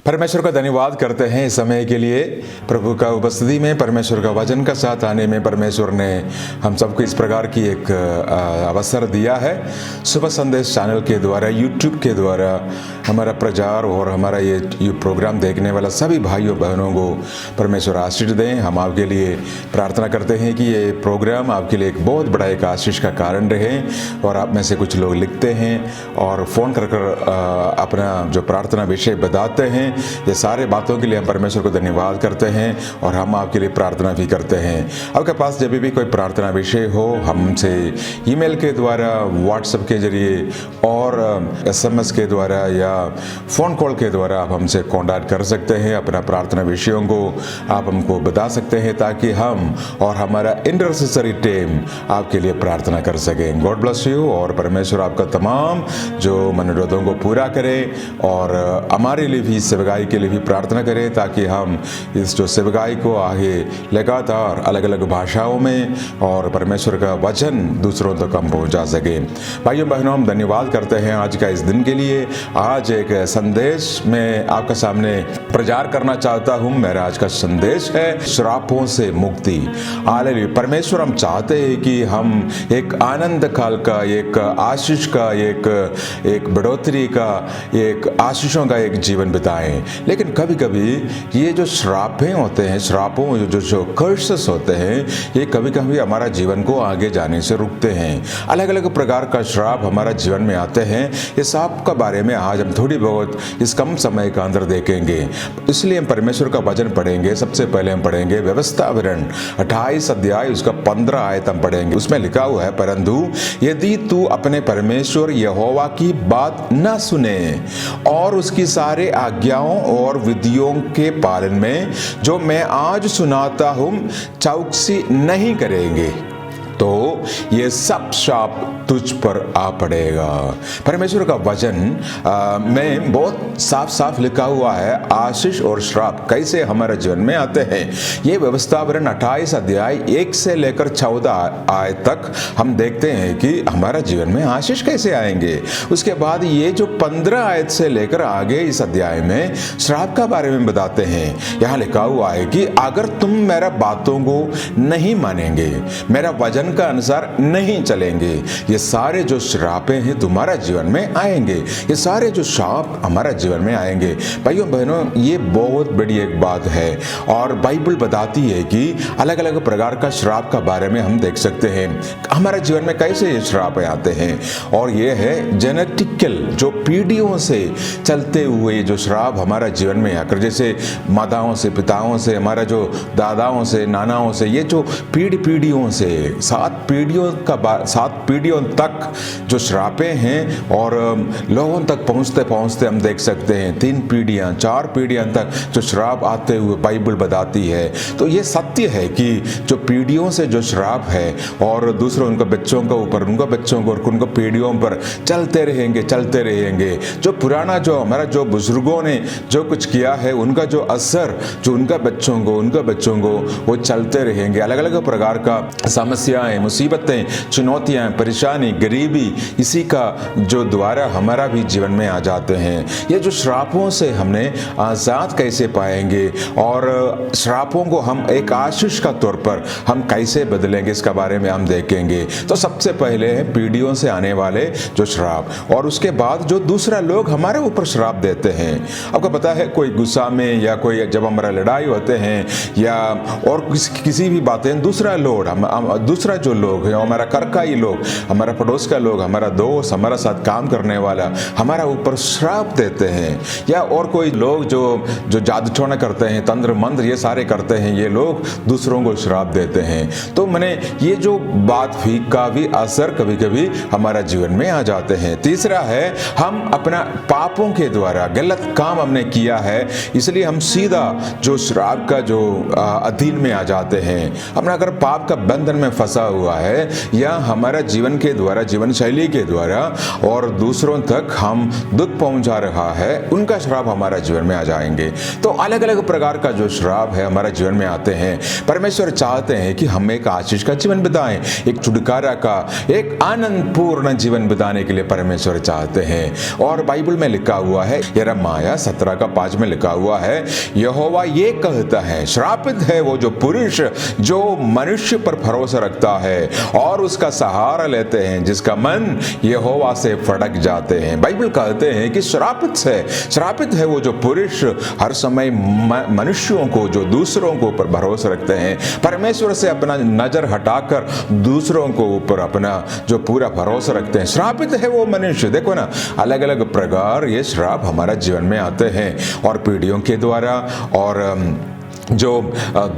परमेश्वर का धन्यवाद करते हैं इस समय के लिए। प्रभु का उपस्थिति में परमेश्वर का वचन का साथ आने में परमेश्वर ने हम सबको इस प्रकार की एक अवसर दिया है। सुबह संदेश चैनल के द्वारा, यूट्यूब के द्वारा हमारा प्रचार और हमारा ये प्रोग्राम देखने वाला सभी भाइयों बहनों को परमेश्वर आशीष दें। हम आपके लिए प्रार्थना करते हैं कि ये प्रोग्राम आपके लिए एक बहुत बड़ा एक आशीष का कारण रहे। और आप में से कुछ लोग लिखते हैं और फ़ोन कर अपना जो प्रार्थना विषय बताते हैं। ये सारे बातों के लिए हम परमेश्वर को धन्यवाद करते हैं और हम आपके लिए प्रार्थना भी करते हैं। आपके पास जब भी कोई प्रार्थना विषय हो, हमसे ईमेल के द्वारा, व्हाट्सएप के जरिए और SMS के द्वारा या फ़ोन कॉल के द्वारा आप हमसे कॉन्टैक्ट कर सकते हैं। अपना प्रार्थना विषयों को आप हमको बता सकते हैं ताकि हम और हमारा इंटरसेसरी टीम आपके लिए प्रार्थना कर सकें। God bless you. और परमेश्वर आपका तमाम जो मनोरथों को पूरा करे और हमारे लिए भी सेवकाई के लिए भी प्रार्थना करें ताकि हम इस जो सेवकाई को आगे लगातार अलग अलग भाषाओं में और परमेश्वर का वचन दूसरों तक हम पहुंचा सकें। भाइयों बहनों, हम धन्यवाद करते हैं आज का इस दिन के लिए। आज एक संदेश मैं आपके सामने प्रचार करना चाहता हूं। मेरा आज का संदेश है श्रापों से मुक्ति। हालेलुया। परमेश्वर हम चाहते हैं कि हम एक आनंद काल का, एक आशीष का, एक बढ़ोतरी का, एक आशीषों का एक जीवन बिताएं। लेकिन कभी कभी ये जो श्रापें होते हैं, श्रापों जो कर्सेस होते हैं, ये कभी कभी हमारा जीवन को आगे जाने से रुकते हैं। अलग अलग प्रकार का श्राप हमारा जीवन में आते हैं। इस सब का बारे में आज हम थोड़ी बहुत इस कम समय का अंदर देखेंगे। इसलिए हम परमेश्वर का वचन पढ़ेंगे। सबसे पहले हम पढ़ेंगे व्यवस्था विवरण 28 अध्याय उसका 15 आयत हम पढ़ेंगे। उसमें लिखा हुआ है, परंतु यदि तू अपने परमेश्वर यहोवा की बात न सुने और उसकी सारे आज्ञाओं और विधियों के पालन में जो मैं आज सुनाता हूं चौकसी नहीं करेंगे तो ये सब शाप तुझ पर आ पड़ेगा। परमेश्वर का वचन में बहुत साफ साफ लिखा हुआ है आशीष और श्राप कैसे हमारे जीवन में आते हैं। ये व्यवस्था विवरण 28 अध्याय 1 से लेकर 14 आयत तक हम देखते हैं कि हमारा जीवन में आशीष कैसे आएंगे। उसके बाद ये जो 15 आयत से लेकर आगे इस अध्याय में श्राप का बारे में बताते हैं। यहाँ लिखा हुआ है कि अगर तुम मेरा बातों को नहीं मानेंगे, मेरा वचन का अनुसार नहीं चलेंगे, ये सारे जो श्रापें हैं तुम्हारा जीवन में आएंगे। ये सारे जो श्राप हमारा जीवन में आएंगे। भाइयों बहनों, ये बहुत बड़ी एक बात है और बाइबल बताती है कि अलग अलग प्रकार का श्राप का बारे में हम देख सकते हैं हमारे जीवन में कैसे ये श्राप आते हैं। और ये है जेनेटिकल, जो पीढ़ियों से चलते हुए जो श्राप हमारा जीवन में आकर, जैसे माताओं से, पिताओं से, हमारा जो दादाओं से, नानाओं से, ये जो पीढ़ियों से 7 पीढ़ियों तक जो श्रापें हैं और लोगों तक पहुंचते पहुंचते हम देख सकते हैं 3 पीढ़ियां, 4 पीढ़ियां तक जो श्राप आते हुए बाइबल बताती है। तो ये सत्य है कि जो पीढ़ियों से जो श्राप है और दूसरे उनके बच्चों के ऊपर, उनके बच्चों को और उनको पीढ़ियों पर चलते रहेंगे। जो पुराना, जो हमारा जो बुजुर्गों ने जो कुछ किया है, उनका जो असर जो उनका बच्चों को वो चलते रहेंगे। अलग अलग प्रकार का समस्याएं, मुसीबतें, चुनौतियां, परेशानी, गरीबी, इसी का जो द्वारा हमारा भी जीवन में आ जाते हैं। ये जो श्रापों से हमने आज़ाद कैसे पाएंगे और श्रापों को हम एक आशीष का तौर पर हम कैसे बदलेंगे, इसका बारे में हम देखेंगे। तो सबसे पहले है पीढ़ियों से आने वाले जो श्राप, और उसके बाद जो दूसरा लोग हमारे ऊपर श्राप देते हैं। आपको पता है, कोई गुस्सा में या कोई जब हमारा लड़ाई होते हैं या और किसी भी बातें, दूसरा जो लोग है, हमारा करकाई लोग, हमारा पड़ोस का लोग, हमारा दोस्त, हमारा साथ काम करने वाला हमारा ऊपर श्राप देते हैं। या और कोई लोग जो जादू टोना करते हैं, तंत्र मंत्र ये सारे करते हैं, ये लोग दूसरों को श्राप देते हैं। तो मैंने ये जो बात भी का भी असर कभी कभी हमारा जीवन में आ जाते हैं। तीसरा है, हम अपना पापों के द्वारा गलत काम हमने किया है, इसलिए हम सीधा जो श्राप का जो अधीन में आ जाते हैं। हमने अगर पाप का बंधन में फंसा फंसा हुआ है या हमारा जीवन के द्वारा, जीवन शैली के द्वारा और दूसरों तक हम दुख पहुंचा रहा है, उनका श्राप हमारा जीवन में आ जाएंगे। तो अलग अलग प्रकार का जो श्राप है हमारा जीवन में आते हैं। परमेश्वर चाहते हैं कि हम एक आशीष का जीवन बिताएं, एक छुटकारा का, एक आनंद पूर्ण जीवन बिताने के लिए परमेश्वर चाहते हैं। और बाइबल में लिखा हुआ है, यिर्मयाह 17:5 में लिखा हुआ है, यहोवा ये कहता है, श्रापित है वो जो पुरुष जो मनुष्य पर भरोसा रखता है और उसका सहारा लेते हैं, जिसका मन यहोवा से फटक जाते हैं। बाइबल कहते हैं कि श्रापित है वो जो पुरुष हर समय मनुष्यों को, जो दूसरों को ऊपर भरोसा रखते हैं, परमेश्वर से अपना नजर हटाकर दूसरों को ऊपर अपना जो पूरा भरोसा रखते हैं। श्रापित है वो मनुष्य। देखो ना, अलग अलग प्रकार ये श्राप हमारा जीवन में आते हैं और पीढ़ियों के द्वारा और जो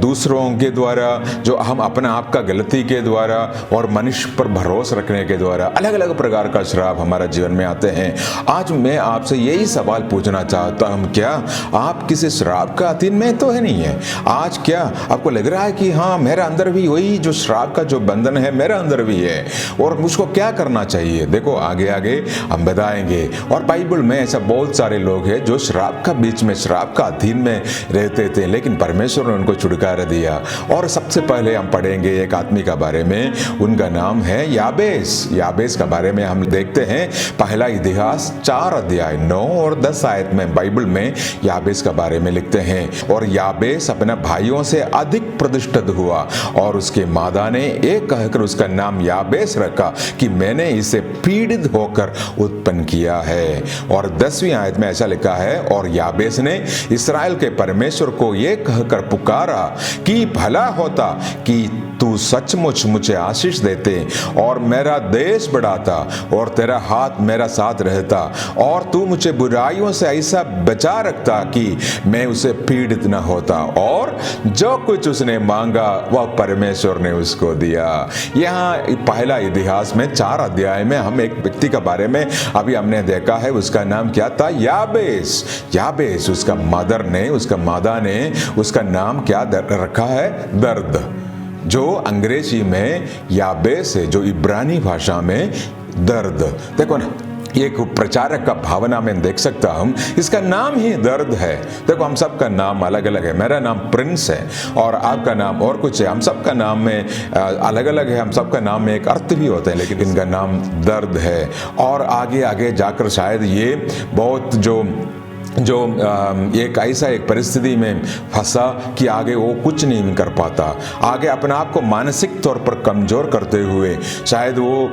दूसरों के द्वारा, जो हम अपना आप का गलती के द्वारा और मनुष्य पर भरोसा रखने के द्वारा अलग अलग प्रकार का श्राप हमारा जीवन में आते हैं। आज मैं आपसे यही सवाल पूछना चाहता हूं, क्या आप किसी श्राप का अधीन में तो है नहीं है? आज क्या आपको लग रहा है कि हाँ, मेरा अंदर भी वही जो श्राप का जो बंधन है मेरा अंदर भी है और मुझको क्या करना चाहिए? देखो, आगे आगे हम बताएंगे। और बाइबल में ऐसा बहुत सारे लोग हैं जो श्राप का बीच में, श्राप का अधीन में रहते थे, लेकिन परमेश्वर ने उनको छुटकारा दिया। और सबसे पहले हम पढ़ेंगे एक आदमी का बारे में, उनका नाम है याबेस। याबेस का बारे में हम देखते हैं पहला इतिहास 4:9 और 10 आयत में बाइबल में याबेस का बारे में लिखते हैं। और याबेस अपने भाइयों से अधिक प्रतिष्ठित हुआ और उसके मादा ने एक कहकर उसका नाम याबेस रखा कि मैंने इसे पीड़ित होकर उत्पन्न किया है। और 10वीं आयत में ऐसा लिखा है, और याबेस ने इस्राएल के परमेश्वर को ये कहकर पुकारा कि भला होता कि तू सचमुच मुझे आशीष देते और मेरा देश बढ़ाता और तेरा हाथ मेरा साथ रहता और तू मुझे बुराइयों से ऐसा बचा रखता कि मैं उसे पीड़ित न होता। और जो कुछ उसने मांगा वह परमेश्वर ने उसको दिया। यहाँ पहला इतिहास में 4 अध्याय में हम एक व्यक्ति के बारे में अभी हमने देखा है, उसका नाम क्या था? याबेस। याबेस, उसका मादा ने उसका नाम क्या रखा है? दर्द। जो अंग्रेजी में याबेस है, जो इब्रानी भाषा में दर्द। देखो ना, एक प्रचारक का भावना में देख सकता हूं, इसका नाम ही दर्द है। देखो, हम सबका नाम अलग अलग है। मेरा नाम प्रिंस है और आपका नाम और कुछ है। हम सबका नाम में अलग अलग है, हम सबका नाम में एक अर्थ भी होता है, लेकिन इनका नाम दर्द है। और आगे आगे जाकर शायद ये बहुत जो एक ऐसा एक परिस्थिति में फंसा कि आगे वो कुछ नहीं कर पाता। आगे अपने आप को मानसिक तौर पर कमजोर करते हुए, शायद वो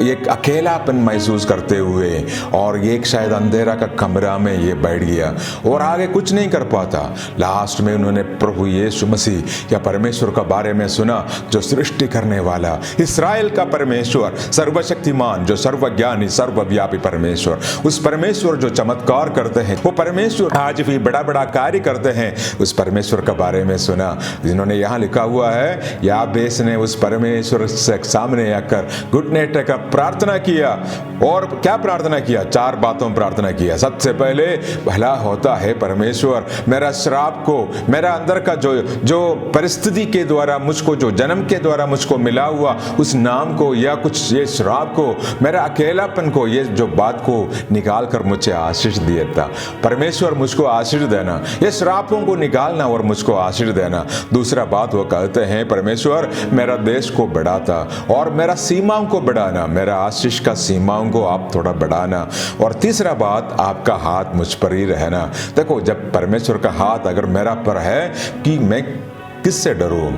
एक अकेलापन महसूस करते हुए और एक शायद अंधेरा का कमरा में ये बैठ गया और आगे कुछ नहीं कर पाता। लास्ट में उन्होंने प्रभु यीशु मसीह या परमेश्वर का बारे में सुना, जो सृष्टि करने वाला, इस्राएल का परमेश्वर, सर्वशक्तिमान, जो सर्वज्ञानी, सर्वव्यापी परमेश्वर, उस परमेश्वर जो चमत्कार करते हैं, वो परमेश्वर आज भी बड़ा बड़ा कार्य करते हैं। उस परमेश्वर के बारे में सुना, जिन्होंने यहाँ लिखा हुआ है, याबेस ने उस परमेश्वर से सामने आकर घुटने टेकर प्रार्थना किया। और क्या प्रार्थना किया? 4 बातों प्रार्थना किया। सबसे पहले, भला होता है परमेश्वर, मेरा श्राप को, मेरा अंदर का जो परिस्थिति के द्वारा मुझको, जो जन्म के द्वारा मुझको मिला हुआ उस नाम को या कुछ ये श्राप को, मेरा अकेलापन को, ये जो बात को निकाल कर मुझे आशीष दिया था। परमेश्वर मुझको आशीष देना, ये श्रापों को निकालना और मुझको आशीष देना। दूसरा बात वो कहते हैं, परमेश्वर मेरा देश को बढ़ाता और मेरा सीमाओं को बढ़ाना, मेरा आशीष का सीमाओं को आप थोड़ा बढ़ाना। और तीसरा बात, आपका हाथ मुझ पर ही रहना। देखो, जब परमेश्वर का हाथ अगर मेरा पर है कि मैं किससे डरूं?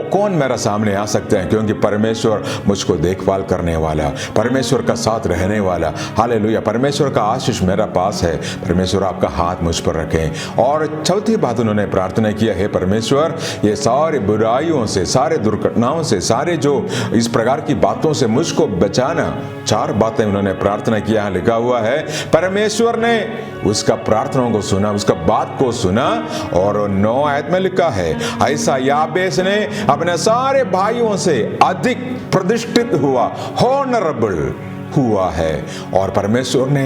कौन मेरा सामने आ सकते हैं? क्योंकि परमेश्वर मुझको देखभाल करने वाला, परमेश्वर का साथ रहने वाला। हालेलुया, परमेश्वर का आशीष मेरा पास है। परमेश्वर आपका हाथ मुझ पर रखें। और चौथी बात उन्होंने प्रार्थना किया है, परमेश्वर ये सारी बुराइयों से, सारे दुर्घटनाओं से, सारे जो इस प्रकार की बातों से मुझको बचाना। 4 बातें उन्होंने प्रार्थना किया। यहाँ लिखा हुआ है, परमेश्वर ने उसका प्रार्थनाओं को सुना, उसका बात को सुना। और 9 आयत में लिखा है, ऐसा याबेस ने अपने सारे भाइयों से अधिक प्रतिष्ठित हुआ, हॉनरेबल हुआ है। और परमेश्वर ने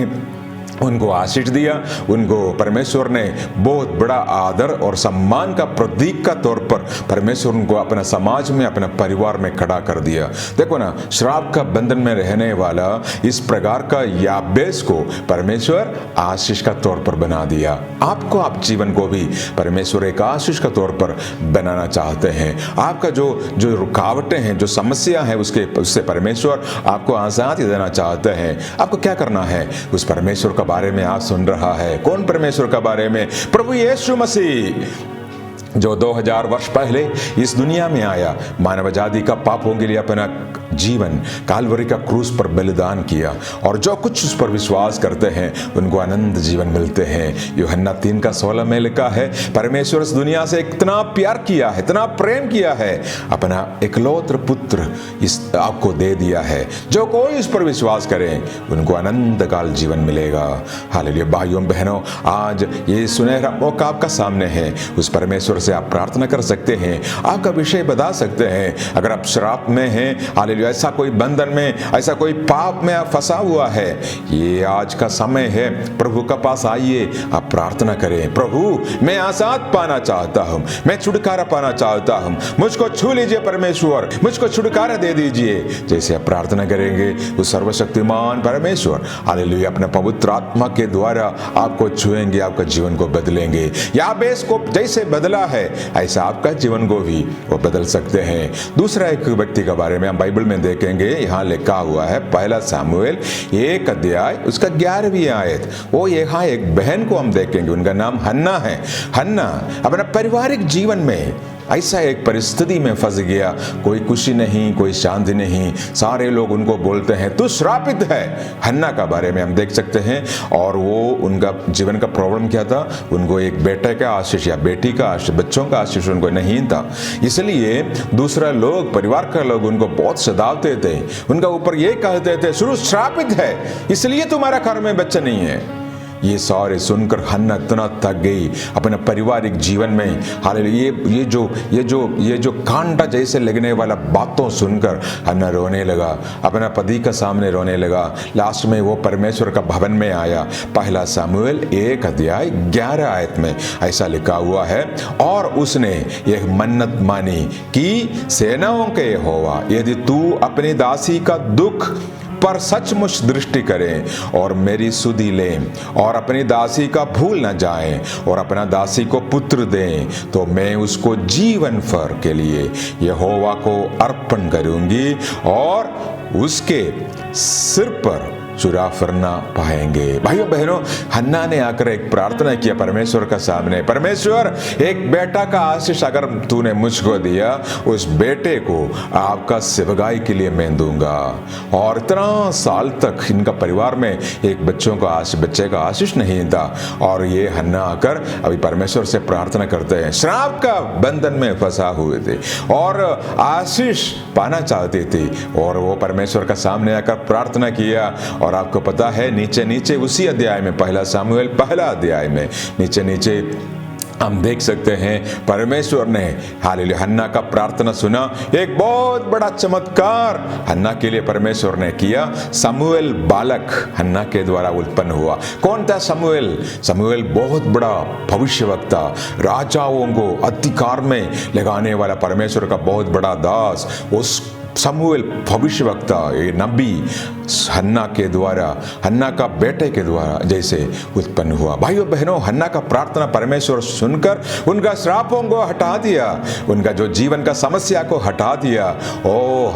उनको आशीष दिया। उनको परमेश्वर ने बहुत बड़ा आदर और सम्मान का प्रतीक का तौर पर परमेश्वर उनको अपना समाज में, अपने परिवार में खड़ा कर दिया। देखो ना, श्राप का बंधन में रहने वाला इस प्रकार का याबेस को परमेश्वर आशीष का तौर पर बना दिया। आपको, आप जीवन को भी परमेश्वर एक आशीष का तौर पर बनाना चाहते हैं। आपका जो रुकावटें हैं, जो समस्या है, उससे परमेश्वर आपको आजादी देना चाहते हैं। आपको क्या करना है? उस परमेश्वर का बारे में आप सुन रहा है। कौन परमेश्वर का बारे में? प्रभु यीशु मसीह, जो 2000 वर्ष पहले इस दुनिया में आया, मानव जाति का पापों के लिए अपना जीवन कालवरी का क्रूस पर बलिदान किया, और जो कुछ उस पर विश्वास करते हैं उनको अनंत जीवन मिलते हैं। यूहन्ना 3:16 में लिखा है, परमेश्वर इस दुनिया से इतना प्यार किया है, इतना प्रेम किया है, अपना इकलौत्र पुत्र इस आपको दे दिया है। जो कोई इस पर विश्वास करे उनको अनंत काल जीवन मिलेगा। हालेलुया। भाइयों बहनों, आज ये सुनहरा मौका आपका सामने है। उस परमेश्वर से आप प्रार्थना कर सकते हैं, आपका विषय बता सकते हैं। अगर आप श्राप में हैं, हालेलुया, ऐसा कोई बंधन में, ऐसा कोई पाप में आप फंसा हुआ है, ये आज का समय है। प्रभु के पास आइए, आप प्रार्थना करें, प्रभु मैं आजाद पाना चाहता हूं, मैं छुटकारा पाना चाहता हूं, मुझको छू लीजिए परमेश्वर, मुझको छुटकारा दे दीजिए। जैसे आप प्रार्थना करेंगे, उस सर्वशक्तिमान परमेश्वर हालेलुया अपने पवित्र आत्मा के द्वारा आपको छुएंगे, आपका जीवन को बदलेंगे। याबेस को जैसे बदला है, ऐसा आपका जीवन को भी वो बदल सकते हैं। दूसरा एक व्यक्ति के बारे में हम बाइबल में देखेंगे, यहाँ लिखा हुआ है 1 सामुएल 1 अध्याय उसका 11वीं आयत। वो यहाँ एक बहन को हम देखेंगे, उनका नाम हन्ना है। हन्ना अपना पारिवारिक जीवन में ऐसा एक परिस्थिति में फंस गया, कोई खुशी नहीं, कोई शांति नहीं, सारे लोग उनको बोलते हैं तू श्रापित है। हन्ना का बारे में हम देख सकते हैं, और वो उनका जीवन का प्रॉब्लम क्या था, उनको एक बेटे का आशीष या बेटी का आशीष, बच्चों का आशीष उनको नहीं था। इसलिए दूसरा लोग, परिवार का लोग उनको बहुत सतावते थे, उनका ऊपर ये कहते थे शुरू श्रापित है, इसलिए तुम्हारा घर में बच्चा नहीं है। ये सारे सुनकर हन्ना इतना थक गई अपने पारिवारिक जीवन में। हालेलुया, ये जो कांटा जैसे लगने वाला बातों सुनकर हन्ना रोने लगा, अपना पति का सामने रोने लगा। लास्ट में वो परमेश्वर का भवन में आया। 1 सामुएल 1 अध्याय 11 आयत में ऐसा लिखा हुआ है, और उसने एक मन्नत मानी कि सेनाओं के यहोवा, यदि तू अपनी दासी का दुख पर सचमुच दृष्टि करें और मेरी सुधि लें और अपनी दासी का भूल न जाएं और अपना दासी को पुत्र दें, तो मैं उसको जीवन भर के लिए यहोवा को अर्पण करूंगी और उसके सिर पर चुरा फिरना पाएंगे। भाइयों बहनों, हन्ना ने आकर एक प्रार्थना किया परमेश्वर का सामने, परमेश्वर एक बेटा का आशीष अगर तूने मुझको दिया, उस बेटे को आपका सेवकाई के लिए मैं दूंगा। और इतना साल तक इनका परिवार में एक बच्चे का आशीष नहीं था, और ये हन्ना आकर अभी परमेश्वर से प्रार्थना करते हैं। श्राप का बंधन में फंसा हुए थे और आशीष पाना चाहते थे, और वो परमेश्वर का सामने आकर प्रार्थना किया। और आपको पता है, नीचे उसी अध्याय में 1 सामुएल 1 अध्याय में नीचे हम देख सकते हैं परमेश्वर ने हालेलुया हन्ना का प्रार्थना सुना। एक बहुत बड़ा चमत्कार हन्ना के लिए परमेश्वर ने किया। शमूएल बालक हन्ना के द्वारा उत्पन्न हुआ। कौन था शमूएल? शमूएल बहुत बड़ा भविष्यवक्ता, राजाओं को अधिकार में लगाने वाला परमेश्वर का बहुत बड़ा दास। उस शमूएल भविष्यवक्ता, ये नबी हन्ना के द्वारा, हन्ना का बेटे के द्वारा जैसे उत्पन्न हुआ। भाइयों बहनों, हन्ना का प्रार्थना परमेश्वर सुनकर उनका श्रापों को हटा दिया, उनका जो जीवन का समस्या को हटा दिया। ओ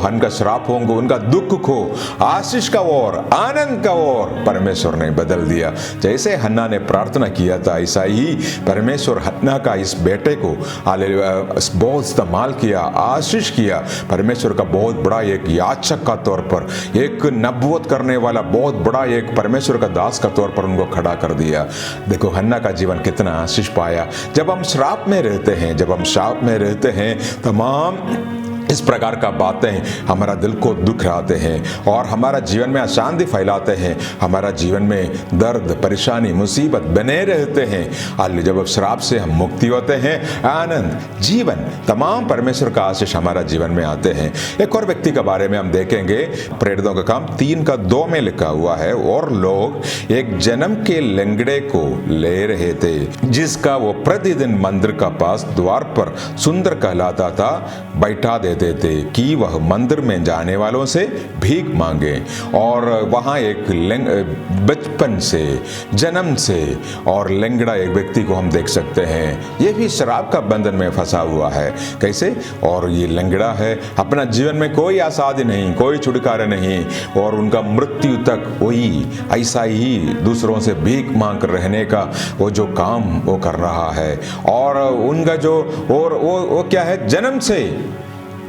उनका श्रापों को, उनका दुख को आशीष का ओर, आनंद का ओर परमेश्वर ने बदल दिया। जैसे हन्ना ने प्रार्थना किया था, ऐसा ही परमेश्वर हन्ना का इस बेटे को बहुत इस्तेमाल किया, आशीष किया। परमेश्वर का बहुत बड़ा एक याचक का तौर पर, एक नबूवत करने वाला बहुत बड़ा एक परमेश्वर का दास का तौर पर उनको खड़ा कर दिया। देखो हन्ना का जीवन कितना आशीष पाया। जब हम श्राप में रहते हैं, तमाम इस प्रकार का बातें हमारा दिल को दुखराते हैं और हमारा जीवन में अशांति फैलाते हैं, हमारा जीवन में दर्द, परेशानी, मुसीबत बने रहते हैं। हालेलुया। जब श्राप से हम मुक्ति होते हैं, आनंद, जीवन, तमाम परमेश्वर का आशीष हमारा जीवन में आते हैं। एक और व्यक्ति के बारे में हम देखेंगे, प्रेरितों का काम 3:2 में लिखा हुआ है, और लोग एक जन्म के लंगड़े को ले रहे थे जिसका वो प्रतिदिन मंदिर का पास द्वार पर सुंदर कहलाता था बैठा देते थे कि वह मंदिर में जाने वालों से भीख मांगे। और वहाँ एक बचपन से, जन्म से और लंगड़ा एक व्यक्ति को हम देख सकते हैं। ये भी शराब का बंधन में फंसा हुआ है। कैसे? और ये लंगड़ा है, अपना जीवन में कोई आसादी नहीं, कोई छुटकारा नहीं, और उनका मृत्यु तक वही ऐसा ही दूसरों से भीख मांग कर रहने का वो जो काम वो कर रहा है। और उनका जो और वो क्या है, जन्म से,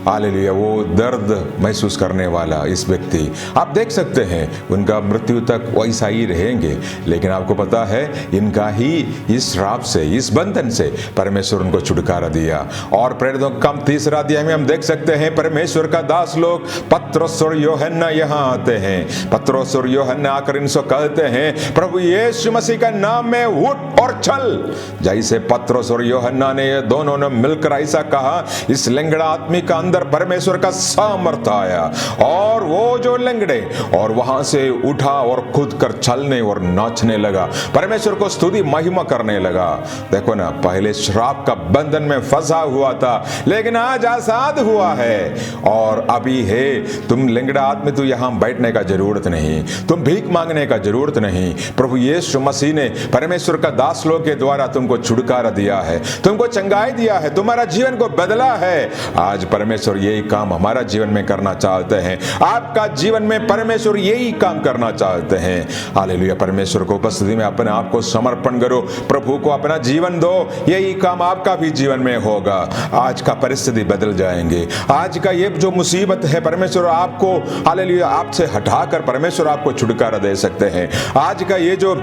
हालेलुया, वो दर्द महसूस करने वाला इस व्यक्ति, आप देख सकते हैं उनका मृत्यु तक वैसा ही रहेंगे। लेकिन आपको पता है, इनका ही इस श्राप से, इस बंधन से परमेश्वर उनको छुटकारा दिया। और प्रेरितों का काम 3 अध्याय में हम देख सकते हैं, परमेश्वर का दास लोग पत्रोस और यूहन्ना यहाँ आते हैं। पत्रोस और यूहन्ना आकर इनसे कहते हैं, प्रभु यीशु मसीह का नाम में उठ और चल। जैसे पत्रोस और यूहन्ना ने, ये दोनों ने मिलकर ऐसा कहा, इस लंगड़ा आदमी का अंदर परमेश्वर का सामर्थ आया और वो जो लंगड़े और वहां से उठा और खुद कर चलने और नाचने लगा, परमेश्वर को स्तुति महिमा करने लगा। देखो ना, पहले श्राप का बंधन में फंसा हुआ था, लेकिन आज आजाद हुआ है। और अभी है, तुम लंगड़ा आदमी, तो यहां बैठने का जरूरत नहीं, तुम भीख मांगने का जरूरत नहीं। प्रभु यीशु मसीह ने परमेश्वर का दास लोग के द्वारा तुमको छुटकारा दिया है, तुमको चंगाई दिया है, तुम्हारा जीवन को बदला है। आज परमेश्वर यही काम हमारा जीवन में करना चाहते हैं। आपका जीवन में परमेश्वर यही काम करना चाहते हैं। हालेलुया। परमेश्वर को उपस्थिति में अपने आप को समर्पण करो, प्रभु को अपना जीवन दो, यही काम आपका भी जीवन में होगा। आज का परिस्थिति बदल जाएंगे। आज का ये जो मुसीबत है, परमेश्वर आपको, हालेलुया, आपसे हटाकर परमेश्वर आपको छुटकारा दे सकते हैं। आज का ये जो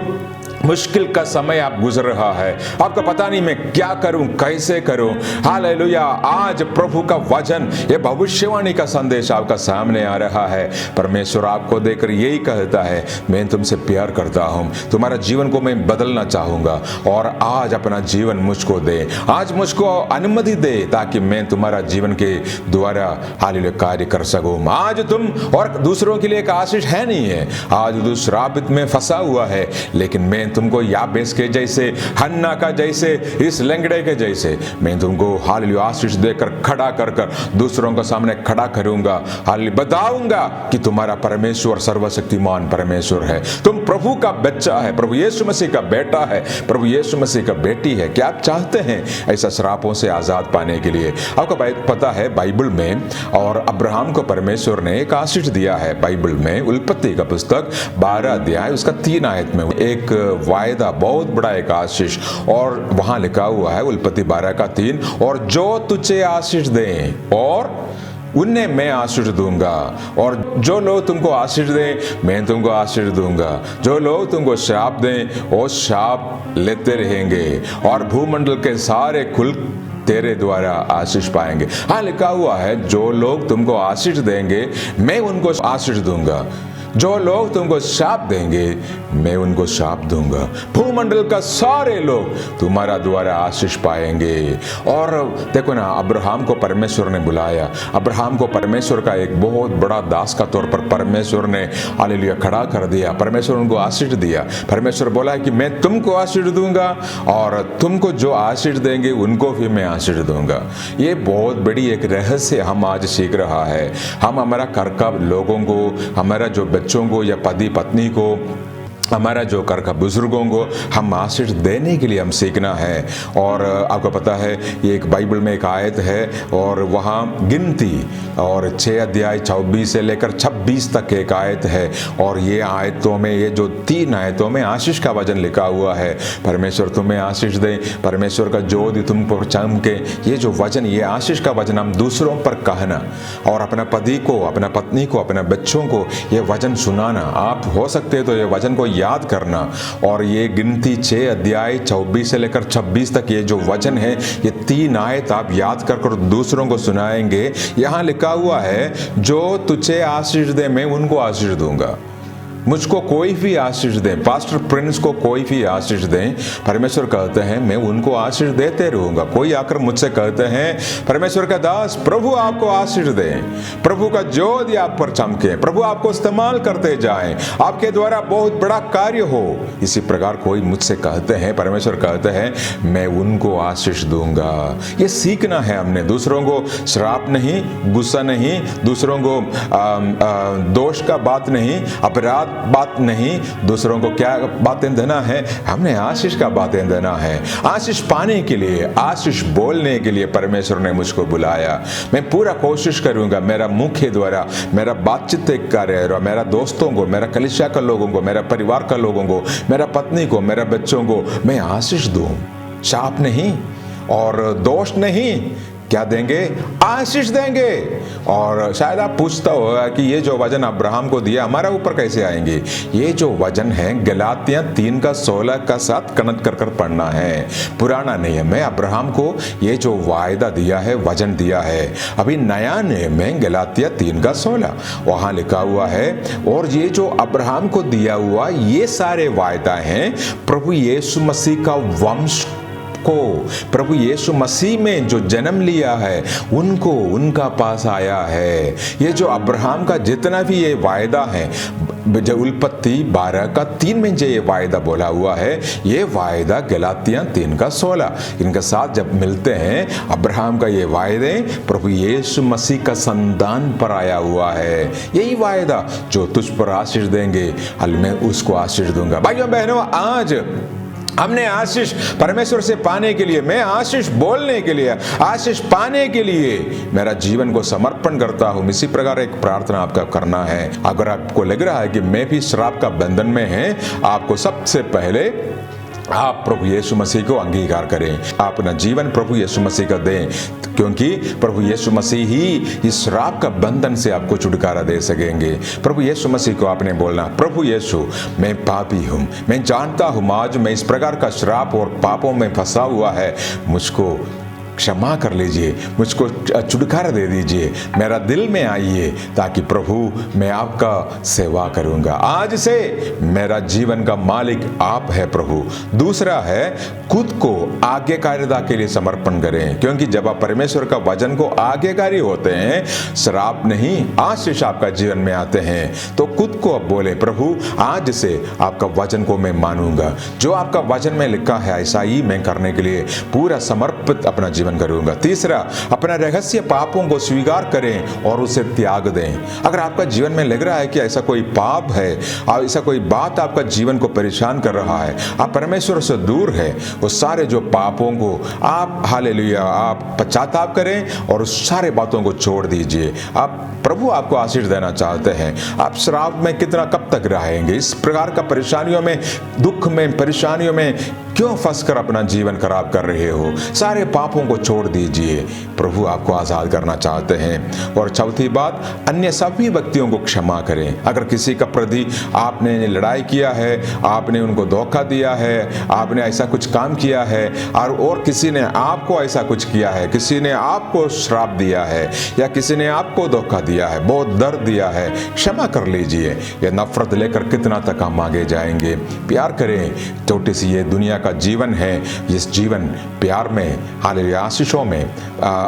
मुश्किल का समय आप गुजर रहा है, आपको पता नहीं मैं क्या करूं, कैसे करूं, हालेलुया, आज प्रभु का वचन, ये भविष्यवाणी का संदेश आपका सामने आ रहा है। परमेश्वर आपको देकर यही कहता है, मैं तुमसे प्यार करता हूं, तुम्हारा जीवन को मैं बदलना चाहूंगा, और आज अपना जीवन मुझको दे, आज मुझको अनुमति दे, ताकि मैं तुम्हारा जीवन के द्वारा हालेलुया कार्य कर सकूं। आज तुम और दूसरों के लिए एक आशीष है नहीं है, आज तू श्रापित में फंसा हुआ है, लेकिन मैं तुमको याबेस के जैसे, हन्ना का जैसे, इस लंगड़े के जैसे मैं तुमको हालेलुया आशीष देकर खड़ा कर दूसरों के सामने खड़ा करूंगा। हालेलुया, बताऊंगा कि तुम्हारा परमेश्वर सर्वशक्तिमान परमेश्वर है, तुम प्रभु का बच्चा है, प्रभु यीशु मसीह का बेटा है, प्रभु यीशु मसीह का बेटी है। क्या आप चाहते हैं ऐसा श्रापों से आजाद पाने के लिए? आपको पता है, बाइबल में और अब्राहम को परमेश्वर ने एक आशीष दिया है। बाइबल में उत्पत्ति का पुस्तक 12 अध्याय उसका 3 आयत में एक वायदा, बहुत बड़ा एक आशीष, और वहां लिखा हुआ है उत्पत्ति 12 का 3, और जो तुझे आशीष दें और उन्हें मैं आशीष दूंगा, और जो लोग तुमको आशीष दें मैं तुमको आशीष दूंगा, जो लोग तुमको श्राप दें वो श्राप लेते रहेंगे, और भूमंडल के सारे कुल तेरे द्वारा आशीष पाएंगे। हाँ, लिखा हुआ है, जो लोग तुमको आशीष देंगे मैं उनको आशीष दूंगा, जो लोग तुमको शाप देंगे मैं उनको शाप दूंगा। भूमंडल का सारे लोग तुम्हारा द्वारा आशीष पाएंगे। और देखो ना, अब्राहम को परमेश्वर ने बुलाया, अब्राहम को परमेश्वर का एक बहुत बड़ा दास का तौर पर परमेश्वर ने हालेलुया खड़ा कर दिया। परमेश्वर उनको आशीष दिया। परमेश्वर बोला कि मैं तुमको आशीष दूंगा, और तुमको जो आशीष देंगे उनको भी मैं आशीष दूंगा। ये बहुत बड़ी एक रहस्य हम आज सीख रहा है। हम हमारा घर का लोगों को, हमारा जो बच्चों को या पति पत्नी को, हमारा जो घर का बुजुर्गों को हम आशीष देने के लिए हम सीखना है। और आपको पता है, ये एक बाइबल में एक आयत है, और वहाँ गिनती और 6 अध्याय 24 से लेकर 26 तक एक आयत है। और ये आयतों में, ये जो 3 आयतों में आशीष का वचन लिखा हुआ है। परमेश्वर तुम्हें आशीष दे, परमेश्वर का ज्योति तुम पर चमके। ये जो वचन, ये आशीष का वचन हम दूसरों पर कहना, और अपना पति को, अपना पत्नी को, अपने बच्चों को ये वचन सुनाना। आप हो सकते तो ये वचन को याद करना। और ये गिनती 6 अध्याय 24 से लेकर 26 तक ये जो वचन है, ये 3 आयत आप याद कर दूसरों को सुनाएंगे। यहाँ लिखा हुआ है, जो तुझे आशीष दे मैं उनको आशीष दूंगा। मुझको कोई भी आशीष दे, पास्टर प्रिंस को कोई भी आशीष दें, परमेश्वर कहते हैं मैं उनको आशीष देते रहूंगा। कोई आकर मुझसे कहते हैं, परमेश्वर का दास प्रभु आपको आशीष दें, प्रभु का ज्योति आप पर चमके, प्रभु आपको इस्तेमाल करते जाएं, आपके द्वारा बहुत बड़ा कार्य हो। इसी प्रकार कोई मुझसे कहते हैं, परमेश्वर कहते हैं मैं उनको आशीष दूंगा। ये सीखना है हमने, दूसरों को श्राप नहीं, गुस्सा नहीं, दूसरों को दोष का बात नहीं, अपराध बात नहीं, दूसरों को क्या बातें देना है, हमने आशीष का बातें देना है। आशीष पाने के लिए, आशीष बोलने के लिए परमेश्वर ने मुझको बुलाया। मैं पूरा कोशिश करूंगा मेरा मुख के द्वारा, मेरा बातचीत कार्य, मेरा दोस्तों को, मेरा कलीसिया का लोगों को, मेरा परिवार का लोगों को, मेरा पत्नी को, मेरा बच्चों को मैं आशीष दूं, शाप नहीं और दोष नहीं। क्या देंगे? आशीष देंगे। और शायद आप पूछता होगा कि ये जो वचन अब्राहम को दिया हमारा ऊपर कैसे आएंगे? ये जो वचन है गलातियां 3:16 का साथ कनेक्ट कर पढ़ना है, पुराना नियम में अब्राहम को ये जो वायदा दिया है, वचन दिया है। अभी नया नियम में गलातियां 3:16 वहां लिखा हुआ है, और ये जो अब्राहम को दिया हुआ ये सारे वायदा हैं प्रभु यीशु मसीह का वंश को, प्रभु यीशु मसीह में जो जन्म लिया है उनको, उनका पास आया है। ये जो अब्राहम का जितना भी ये वायदा है, जो उत्पत्ति 12:3 में जो ये वायदा बोला हुआ है, ये वायदा गलातियां 3:16 इनके साथ जब मिलते हैं, अब्राहम का ये वायदे प्रभु यीशु मसीह का संतान पर आया हुआ है। यही वायदा जो तुझ पर आशीष देंगे, मैं उसको आशीष दूंगा। भाइयों बहनों, आज हमने आशीष परमेश्वर से पाने के लिए, मैं आशीष बोलने के लिए, आशीष पाने के लिए मेरा जीवन को समर्पण करता हूं। इसी प्रकार एक प्रार्थना आपका करना है। अगर आपको लग रहा है कि मैं भी श्राप का बंधन में है, आपको सबसे पहले आप प्रभु यीशु मसीह को अंगीकार करें, आप अपना जीवन प्रभु यीशु मसीह का दें, क्योंकि प्रभु यीशु मसीह ही इस श्राप का बंधन से आपको छुटकारा दे सकेंगे। प्रभु यीशु मसीह को आपने बोलना, प्रभु यीशु मैं पापी हूँ, मैं जानता हूँ आज मैं इस प्रकार का श्राप और पापों में फंसा हुआ है, मुझको क्षमा कर लीजिए, मुझको छुटकारा दे दीजिए, मेरा दिल में आइए, ताकि प्रभु मैं आपका सेवा करूंगा। आज से मेरा जीवन का मालिक आप है प्रभु। दूसरा है, खुद को आज्ञाकारिता के लिए समर्पण करें, क्योंकि जब आप परमेश्वर का वचन को आज्ञाकारी होते हैं, श्राप नहीं आशीष आपका जीवन में आते हैं। तो खुद को अब बोले, प्रभु आज से आपका वचन को मैं मानूंगा, जो आपका वचन में लिखा है ऐसा ही मैं करने के लिए पूरा समर्पित अपना जीवन करूंगा। तीसरा, अपना रहस्य पापों को स्वीकार करें और उसे त्याग दें। अगर आपका जीवन में लग रहा है कि ऐसा कोई पाप है, ऐसा कोई बात आपका जीवन को परेशान कर रहा है, आप परमेश्वर से दूर है, उस सारे जो पापों को आप हालेलुया आप पश्चाताप करें और उस सारे बातों को छोड़ दीजिए। आप प्रभु आपको आशीष देना चाहते हैं। आप श्राप में कितना कब तक रहेंगे? इस प्रकार का परेशानियों में, दुख में, परेशानियों में क्यों फंसकर अपना जीवन खराब कर रहे हो? सारे पापों को छोड़ दीजिए, प्रभु आपको आजाद करना चाहते हैं। और चौथी बात, अन्य सभी व्यक्तियों को क्षमा करें। अगर किसी का प्रति आपने लड़ाई किया है, आपने उनको धोखा दिया है, आपने ऐसा कुछ काम किया है, और किसी ने आपको ऐसा कुछ किया है, किसी ने आपको श्राप दिया है या किसी ने आपको धोखा दिया है, बहुत दर्द दिया है, क्षमा कर लीजिए। ये नफरत लेकर कितना तक हम आगे जाएंगे? प्यार करें। छोटी सी ये दुनिया का जीवन है, इस जीवन प्यार में, हालेलुया आशीषों में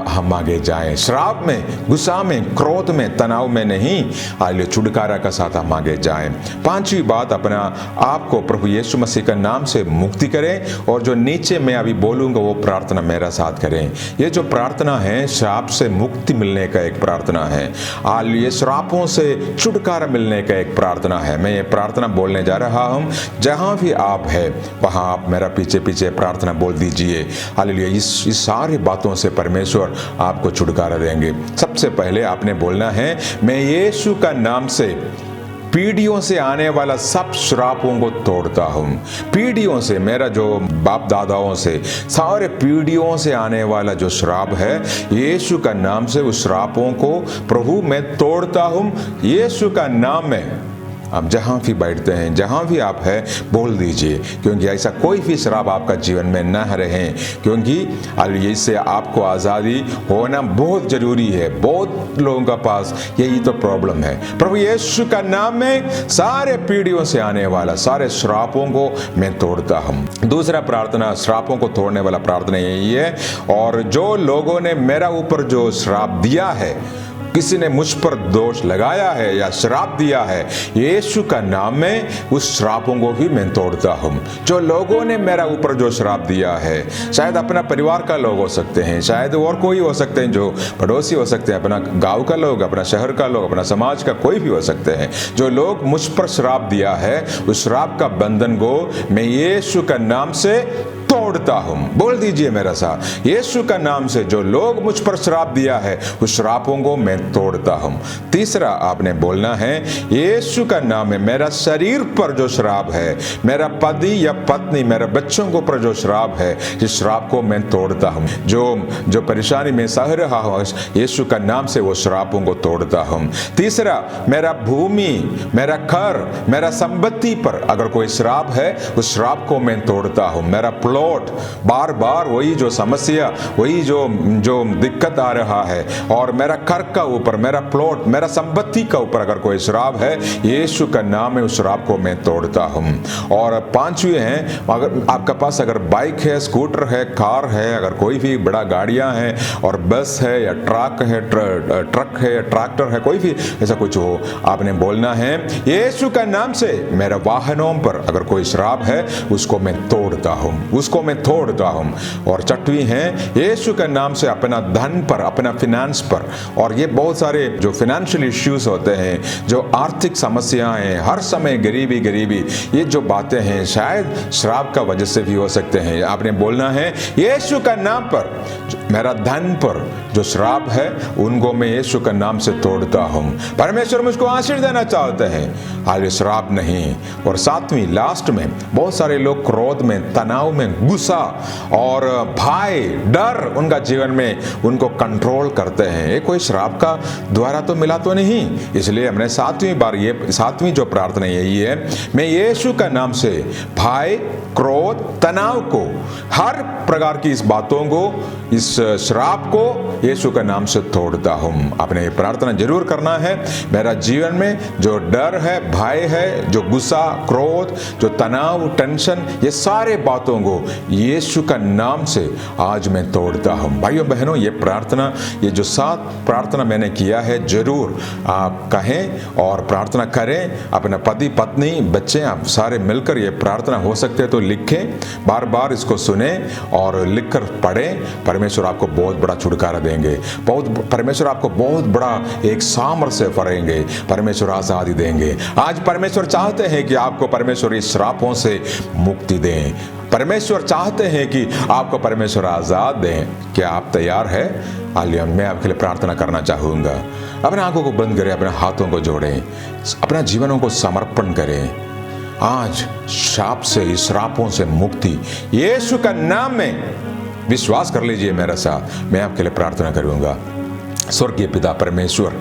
हम आगे जाएं। श्राप में, गुस्सा में, क्रोध में, तनाव में नहीं, हालेलुया छुटकारा का साथ हम आगे जाएं। पांचवी बात, अपना आपको प्रभु यीशु मसीह का नाम से मुक्ति करें, और जो नीचे मैं अभी बोलूंगा वो प्रार्थना मेरा साथ करें। ये जो प्रार्थना है श्राप से मुक्ति मिलने का एक प्रार्थना है, हालेलुया श्रापों से छुटकारा मिलने का एक प्रार्थना है। मैं ये प्रार्थना बोलने जा रहा हूं, जहां भी आप है वहां आप मेरा पीछे पीछे प्रार्थना बोल दीजिए। हालेलुया इस सारी बातों से परमेश्वर आपको छुटकारा देंगे। सबसे पहले आपने बोलना है, मैं यीशु का नाम से पीढ़ियों से आने वाला सब श्रापों को तोड़ता हूं। पीढ़ियों से, मेरा जो बाप दादाओं से, सारे पीढ़ियों से आने वाला जो श्राप है, यीशु का नाम से उस श्रापों को प्रभु मैं तोड़ता हूं। यीशु का नाम में आप जहाँ भी बैठते हैं, जहाँ भी आप हैं, बोल दीजिए, क्योंकि ऐसा कोई भी शराब आपका जीवन में न रहे, क्योंकि इससे आपको आज़ादी होना बहुत ज़रूरी है। बहुत लोगों का पास यही तो प्रॉब्लम है। प्रभु यीशु का नाम में सारे पीढ़ियों से आने वाला सारे श्रापों को मैं तोड़ता हूँ। दूसरा प्रार्थना, श्रापों को तोड़ने वाला प्रार्थना यही है। और जो लोगों ने मेरा ऊपर जो श्राप दिया है, किसी ने मुझ पर दोष लगाया है या श्राप दिया है, यीशु का नाम में उस श्रापों को भी मैं तोड़ता हूँ। जो लोगों ने मेरा ऊपर जो श्राप दिया है, शायद अपना परिवार का लोग हो सकते हैं, शायद और कोई हो सकते हैं, जो पड़ोसी हो सकते हैं, अपना गांव का लोग, अपना शहर का लोग, अपना समाज का कोई भी हो सकते हैं। जो लोग मुझ पर श्राप दिया है, उस श्राप का बंधन को मैं यीशु का नाम से तोड़ता हूं। बोल दीजिए मेरा साथ, यीशु का नाम से जो लोग मुझ पर श्राप दिया है, उस श्रापों को मैं तोड़ता हूं। तीसरा आपने बोलना है, यीशु का नाम में मेरा शरीर पर जो श्राप है, मेरा पति या पत्नी, मेरे बच्चों को पर जो श्राप है, इस श्राप को मैं तोड़ता हूं। जो परेशानी में सह रहा हूं, यीशु का नाम से वो श्रापों को तोड़ता हूं। तीसरा, मेरा भूमि, मेरा घर, मेरा संपत्ति पर अगर कोई श्राप है, उस श्राप को मैं तोड़ता हूं। मेरा बार बार वही जो समस्या, वही जो दिक्कत आ रहा है, और मेरा घर का ऊपर, मेरा प्लॉट, मेरा संपत्ति का ऊपर अगर कोई श्राप है, यीशु का नाम है, उस श्राप को मैं तोड़ता हूं। और पांचवी है, अगर आपका पास अगर बाइक है, स्कूटर है, कार है, अगर कोई भी बड़ा गाड़ियां हैं और बस है या ट्रक है, या ट्रैक्टर है, कोई भी ऐसा कुछ हो, आपने बोलना है, यीशु का नाम से मेरे वाहनों पर अगर कोई श्राप है, उसको मैं तोड़ता हूं, उसको मैं तोड़ता हूं। और छठवीं है, यीशु के नाम से अपना धन पर, अपना फिनेंस पर, और ये बहुत सारे जो फाइनेंशियल इश्यूज होते हैं, जो आर्थिक समस्याएं हैं, हर समय गरीबी, ये जो बातें हैं, शायद श्राप का वजह से भी हो सकते हैं। आपने बोलना है, यीशु का नाम पर मेरा धन पर जो श्राप है, उनको मैं यीशु के नाम से तोड़ता हूं। परमेश्वर मुझको आशीष देना चाहते हैं, हाल श्राप नहीं। और सातवीं, लास्ट में, बहुत सारे लोग क्रोध में, तनाव में, गुस्सा और भय, डर उनका जीवन में उनको कंट्रोल करते हैं। ये कोई श्राप का द्वारा तो मिला तो नहीं। इसलिए हमने सातवीं जो प्रार्थना यही है, मैं यीशु का नाम से भय, क्रोध, तनाव को, हर प्रकार की इस बातों को, इस श्राप को यीशु का नाम से तोड़ता हूं। आपने ये प्रार्थना जरूर करना है। मेरा जीवन में जो डर है, भय है, जो गुस्सा, क्रोध, जो तनाव, टेंशन, ये सारे बातों को यीशु का नाम से आज मैं तोड़ता हूं। भाइयों बहनों, ये प्रार्थना, ये जो 7 प्रार्थना मैंने किया है, जरूर आप कहें और प्रार्थना करें। अपना पति, पत्नी, बच्चे, आप सारे मिलकर ये प्रार्थना हो सकते हैं तो लिखें, बार बार इसको सुने और लिखकर पढ़ें। परमेश्वर आपको बहुत बड़ा छुटकारा देंगे, परमेश्वर आपको बहुत बड़ा एक सामर्थ्य करेंगे, परमेश्वर आजादी देंगे। आज परमेश्वर चाहते हैं कि आपको परमेश्वर इस श्रापों से मुक्ति दें। परमेश्वर चाहते हैं कि आपको परमेश्वर आजाद दें। क्या आप तैयार है? आलिया, मैं आपके लिए प्रार्थना करना चाहूंगा। अपने आंखों को बंद करें, अपने हाथों को जोड़ें, अपना जीवनों को समर्पण करें। आज श्राप से, श्रापों से मुक्ति यीशु का नाम में विश्वास कर लीजिए मेरे साथ। मैं आपके लिए प्रार्थना करूंगा। स्वर्गीय पिता परमेश्वर,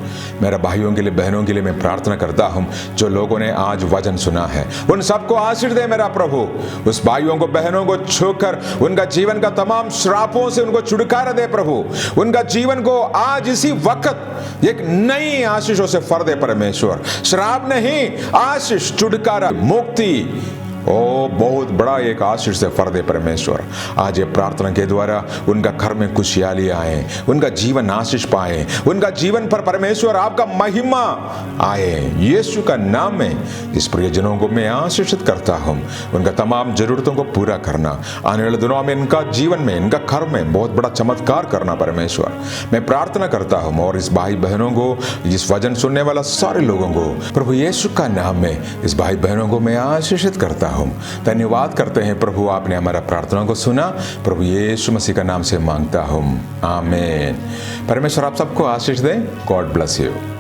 मेरे भाइयों के लिए, बहनों के लिए मैं प्रार्थना करता हूं, जो लोगों ने आज वचन सुना है, उन सबको आशीष दे मेरा प्रभु। उस भाइयों को, बहनों को छूकर उनका जीवन का तमाम श्रापों से उनको छुटकारा दे प्रभु। उनका जीवन को आज इसी वक्त एक नई आशीषों से भर दे परमेश्वर। श्राप नहीं, आशीष, छुटकारा, मुक्ति, ओ बहुत बड़ा एक आशीष से भर दे परमेश्वर। आज ये प्रार्थना के द्वारा उनका घर में खुशहाली आए, उनका जीवन आशीष पाए, उनका जीवन पर परमेश्वर आपका महिमा आए। यीशु का नाम में इस प्रियजनों को मैं आशीषित करता हूँ। उनका तमाम जरूरतों को पूरा करना, आने वाले दिनों में इनका जीवन में, इनका घर में बहुत बड़ा चमत्कार करना परमेश्वर, मैं प्रार्थना करता हूँ। और इस भाई बहनों को, इस वचन सुनने वाला सारे लोगों को प्रभु यीशु का नाम में, इस भाई बहनों को मैं आशीषित करता हूँ। धन्यवाद करते हैं प्रभु, आपने हमारा प्रार्थना को सुना। प्रभु यीशु मसीह का नाम से मांगता हूँ, आमीन। परमेश्वर आप सबको आशीष दे। God bless you.